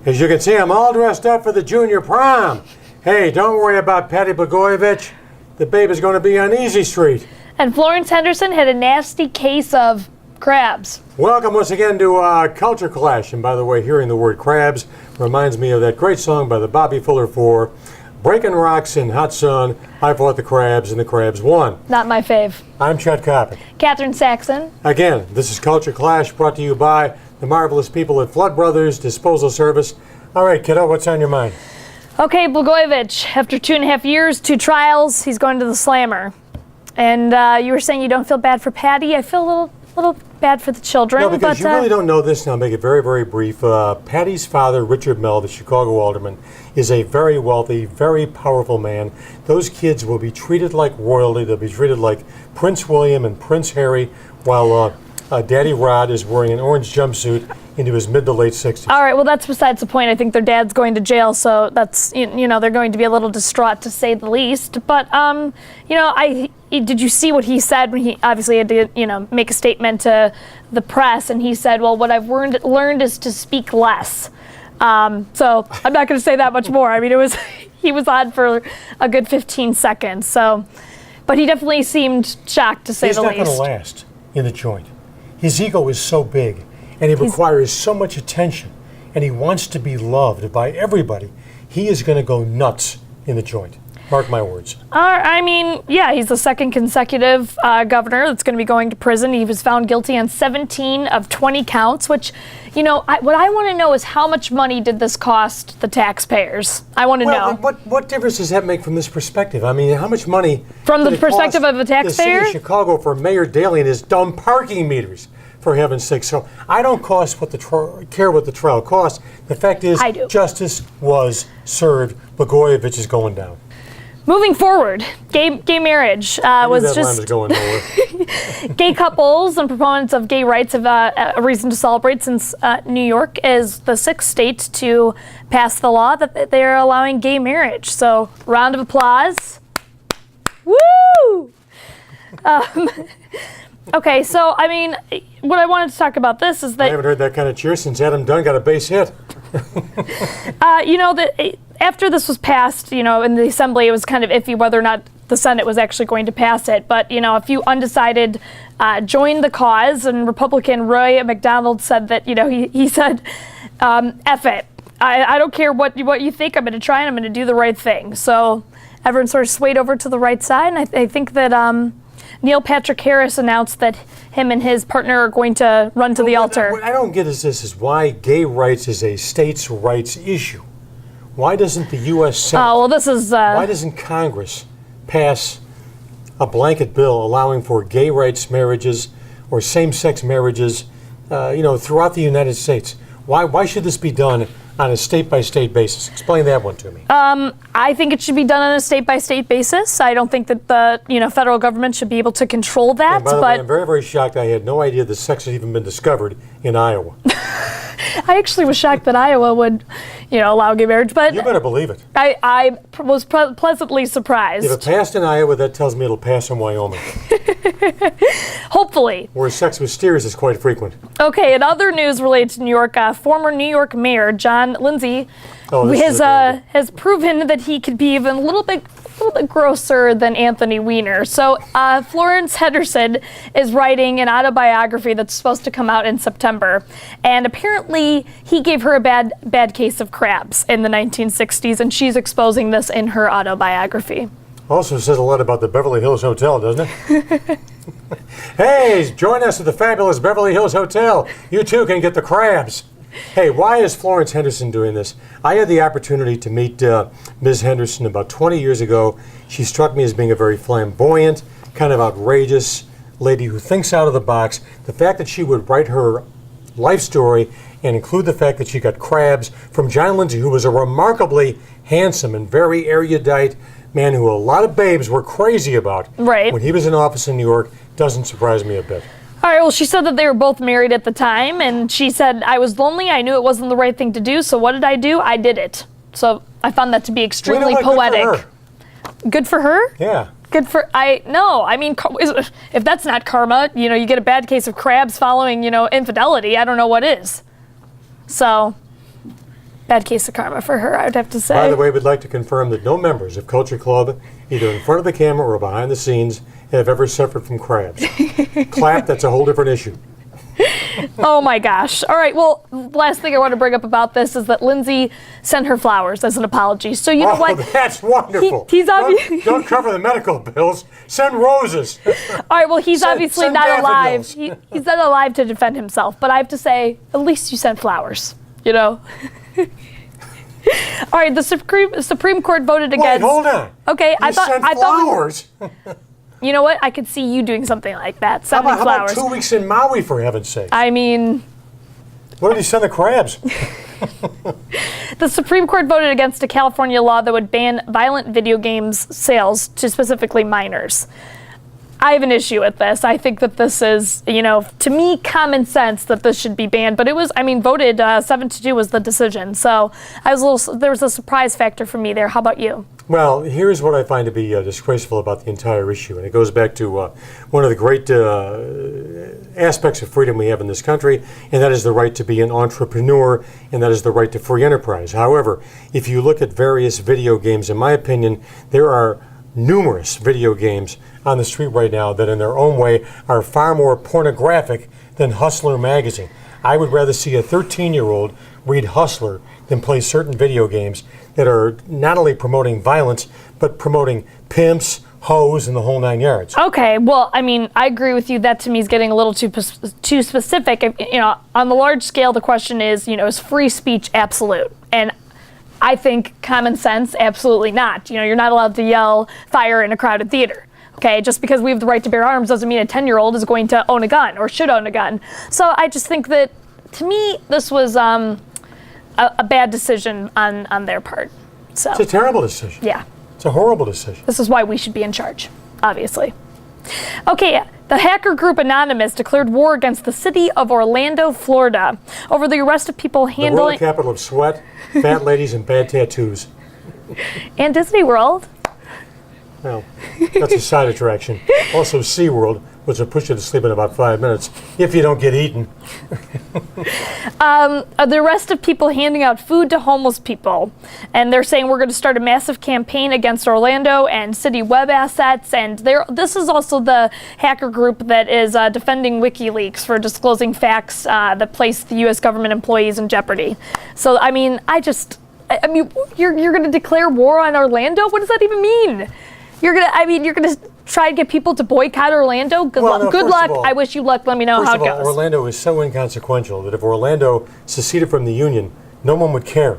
As you can see, I'm all dressed up for the junior prom. Hey, don't worry about Patty Blagojevich. The babe is going to be on Easy Street. And Florence Henderson had a nasty case of crabs. Welcome once again to Culture Clash. And by the way, hearing the word crabs reminds me of that great song by the Bobby Fuller Four, Breaking Rocks in Hot Sun. I fought the crabs and the crabs won. Not my fave. I'm Chet Coppin. Catherine Saxon. Again, this is Culture Clash brought to you by the marvelous people at Flood Brothers Disposal Service. All right, kiddo, what's on your mind? Okay, Blagojevich, after 2.5 years, 2 trials, he's going to the slammer. And you were saying you don't feel bad for Patty. I feel a little bad for the children. No, because you really don't know this, and I'll make it very, very brief. Patty's father, Richard Mell, the Chicago alderman, is a very wealthy, very powerful man. Those kids will be treated like royalty. They'll be treated like Prince William and Prince Harry, while Daddy Rod is wearing an orange jumpsuit into his mid to late 60s. All right, well, that's besides the point. I think their dad's going to jail, so that's, you know, they're going to be a little distraught, to say the least. But, you know, did you see what he said when he obviously had to, you know, make a statement to the press? And he said, well, what I've learned is to speak less. So I'm not going to say that much more. I mean, he was on for a good 15 seconds. So, but he definitely seemed shocked, to say the least. He's not going to last in the joint. His ego is so big, and he requires so much attention, and he wants to be loved by everybody. He is going to go nuts in the joint. Mark my words. I mean, yeah, he's the second consecutive governor that's going to be going to prison. He was found guilty on 17 of 20 counts, which, you know, what I want to know is how much money did this cost the taxpayers? I want to know. What difference does that make from this perspective? I mean, how much money from the perspective of a taxpayer? The city of Chicago for Mayor Daley and his dumb parking meters, for heaven's sake. So I don't care what the trial costs. The fact is, justice was served. Blagojevich is going down. Moving forward, gay marriage was just going nowhere. Gay couples and proponents of gay rights have a reason to celebrate, since New York is the 6th state to pass the law that they're allowing gay marriage. So, round of applause. Woo! Okay, so I mean, what I wanted to talk about this is that I haven't heard that kind of cheer since Adam Dunn got a base hit. You know, that after this was passed, you know, in the Assembly, it was kind of iffy whether or not the Senate was actually going to pass it. But, you know, a few undecided joined the cause, and Republican Roy McDonald said that, you know, he said, F it. I don't care what you think. I'm going to try, and I'm going to do the right thing. So everyone sort of swayed over to the right side, and I think that Neil Patrick Harris announced that him and his partner are going to run to the altar. What I don't get is why gay rights is a states' rights issue. Why doesn't the U.S. Senate? Oh, well, this is. Why doesn't Congress pass a blanket bill allowing for gay rights marriages or same-sex marriages, you know, throughout the United States? Why should this be done on a state-by-state basis? Explain that one to me. I think it should be done on a state-by-state basis. I don't think that the federal government should be able to control that. And by the way, I'm very, very shocked. I had no idea the sex had even been discovered in Iowa. I actually was shocked that Iowa would, allow gay marriage, but you better believe it. I was pleasantly surprised. If it passed in Iowa, that tells me it'll pass in Wyoming. Hopefully. Where sex with steers is quite frequent. Okay, in other news related to New York, former New York Mayor John Lindsay has proven that he could be even a little bit grosser than Anthony Weiner. So Florence Henderson is writing an autobiography that's supposed to come out in September, and apparently he gave her a bad case of crabs in the 1960s, and she's exposing this in her autobiography. Also says a lot about the Beverly Hills Hotel, doesn't it? Hey, join us at the fabulous Beverly Hills Hotel. You too can get the crabs. Hey, why is Florence Henderson doing this? I had the opportunity to meet Ms. Henderson about 20 years ago. She struck me as being a very flamboyant, kind of outrageous lady who thinks out of the box. The fact that she would write her life story and include the fact that she got crabs from John Lindsay, who was a remarkably handsome and very erudite man who a lot of babes were crazy about when he was in office in New York, doesn't surprise me a bit. All right, well, she said that they were both married at the time, and she said, I was lonely, I knew it wasn't the right thing to do, so what did? I did it. So I found that to be extremely poetic. Good for her? Yeah. Good for, if that's not karma, you get a bad case of crabs following, infidelity, I don't know what is. So, bad case of karma for her, I would have to say. By the way, we'd like to confirm that no members of Culture Club, either in front of the camera or behind the scenes, have ever suffered from crabs. Clap, that's a whole different issue. Oh my gosh. All right, well, last thing I want to bring up about this is that Lindsay sent her flowers as an apology. So you know what? That's wonderful. He's obvi- don't cover the medical bills. Send roses. All right, well, he's obviously send not alive. daffodils. He's not alive to defend himself, but I have to say, at least you sent flowers, you know? All right, the Supreme Court voted Wait, against... hold on. Okay, You I thought... sent I thought flowers. you know what? I could see you doing something like that, How sending about flowers. 2 weeks in Maui, for heaven's sake? I mean... What did he send the crabs? The Supreme Court voted against a California law that would ban violent video games sales to specifically minors. I have an issue with this. I think that this is, you know, to me, common sense that this should be banned. But it was, I mean, voted 7-2 was the decision. So I was a little, there was a surprise factor for me there. How about you? Well, here's what I find to be disgraceful about the entire issue, and it goes back to one of the great aspects of freedom we have in this country, and that is the right to be an entrepreneur, and that is the right to free enterprise. However, if you look at various video games, in my opinion, there are numerous video games on the street right now that in their own way are far more pornographic than Hustler magazine. I would rather see a 13-year-old read Hustler than play certain video games that are not only promoting violence, but promoting pimps, hoes, and the whole 9 yards. Okay, well, I mean, I agree with you. That to me is getting a little too specific. You know, on the large scale, the question is, you know, is free speech absolute? And I think common sense, absolutely not. You know, you're not allowed to yell fire in a crowded theater. Okay, just because we have the right to bear arms doesn't mean a 10-year-old is going to own a gun or should own a gun. So I just think that, to me, this was a bad decision on their part. So It's a terrible decision. yeah, It's a horrible decision. this is why we should be in charge, obviously. Okay, the hacker group Anonymous declared war against the city of Orlando, Florida, over the arrest of people The world handling capital of sweat, fat ladies, and bad tattoos. and Disney World. Well, that's a side attraction. Also, SeaWorld, which will push you to sleep in about 5 minutes if you don't get eaten. The arrest of people handing out food to homeless people. And they're saying we're going to start a massive campaign against Orlando and city web assets. And this is also the hacker group that is defending WikiLeaks for disclosing facts that place the U.S. government employees in jeopardy. So, I mean, you're going to declare war on Orlando? What does that even mean? You're gonna try to get people to boycott Orlando? Good Well, no, luck. Good first of luck. all- I wish you luck. Let me know First how of it all, goes. Orlando is so inconsequential that if Orlando seceded from the Union, no one would care.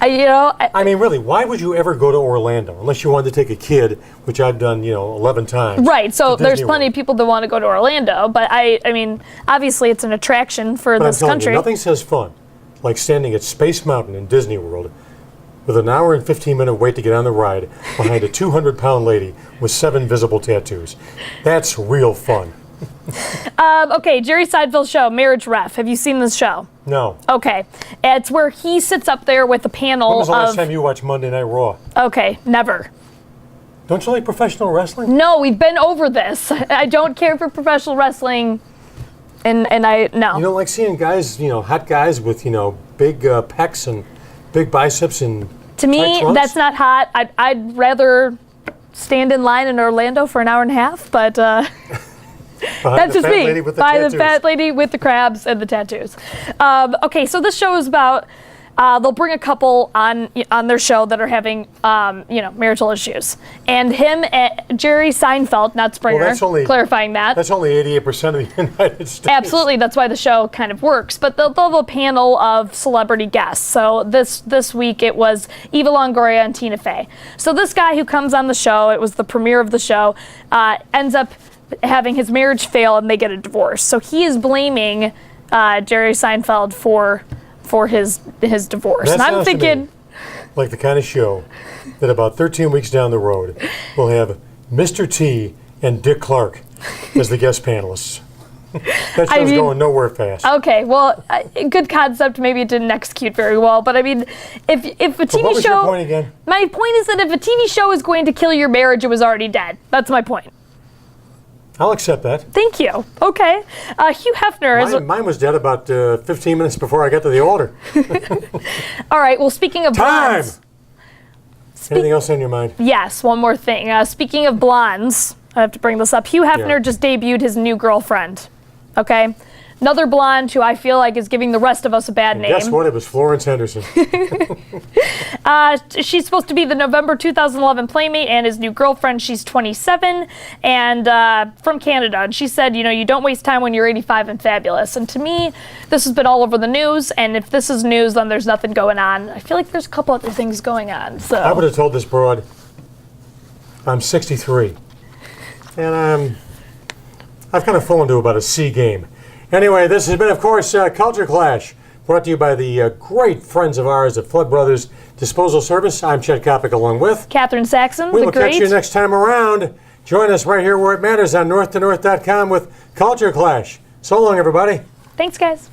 I mean, really, why would you ever go to Orlando unless you wanted to take a kid, which I've done, 11 times. right. So to there's Disney plenty World. of people that want to go to Orlando, but I mean, obviously it's an attraction for But I'm this telling country. you, nothing says fun like standing at Space Mountain in Disney World with an hour and 15-minute wait to get on the ride behind a 200-pound lady with 7 visible tattoos. That's real fun. Okay, Jerry Seinfeld's show, Marriage Ref. Have you seen this show? No. Okay, it's where he sits up there with a panel When was the last of. time you watched Monday Night Raw? Okay, never. Don't you like professional wrestling? No, we've been over this. I don't care for professional wrestling, and I no. You don't like seeing guys, hot guys with, big pecs and big biceps and To me, tight trunks? that's not hot. I'd rather stand in line in Orlando for an hour and a half, but behind that's the just fat me. lady with the By the tattoos. fat lady with the crabs and the tattoos. Okay, so this show is about they'll bring a couple on their show that are having marital issues, and Jerry Seinfeld, not Springer, that's only- clarifying that. That's only 88% of the United States. Absolutely, that's why the show kind of works. But they'll have a panel of celebrity guests. So this week it was Eva Longoria and Tina Fey. So this guy who comes on the show, it was the premiere of the show, ends up having his marriage fail and they get a divorce. So he is blaming Jerry Seinfeld for his divorce. That And I'm sounds to me thinking, like the kind of show that about 13 weeks down the road will have Mr. T and Dick Clark as the guest panelists. That show's going nowhere fast. okay, well, good concept. Maybe it didn't execute very well, but I mean, if a TV what was show, your point again? My point is that if a TV show is going to kill your marriage, it was already dead. That's my point. I'll accept that. Thank you. Okay. Hugh Hefner is. Mine was dead about 15 minutes before I got to the altar. All right. Well, speaking of Time! blondes. Anything else on your mind? Yes, one more thing. Speaking of blondes, I have to bring this up. Hugh Hefner Yeah. just debuted his new girlfriend. Okay? Another blonde who I feel like is giving the rest of us a bad name. Guess what? It was Florence Henderson. She's supposed to be the November 2011 Playmate and his new girlfriend. She's 27 and from Canada. And she said, you know, you don't waste time when you're 85 and fabulous. And to me, this has been all over the news. And if this is news, then there's nothing going on. I feel like there's a couple other things going on. So I would have told this broad, I'm 63. And I've kind of fallen to about a C game. Anyway, this has been, of course, Culture Clash, brought to you by the great friends of ours at Flood Brothers Disposal Service. I'm Chet Kopic along with Catherine Saxon, We the will great. catch you next time around. Join us right here where it matters on north2north.com with Culture Clash. So long, everybody. Thanks, guys.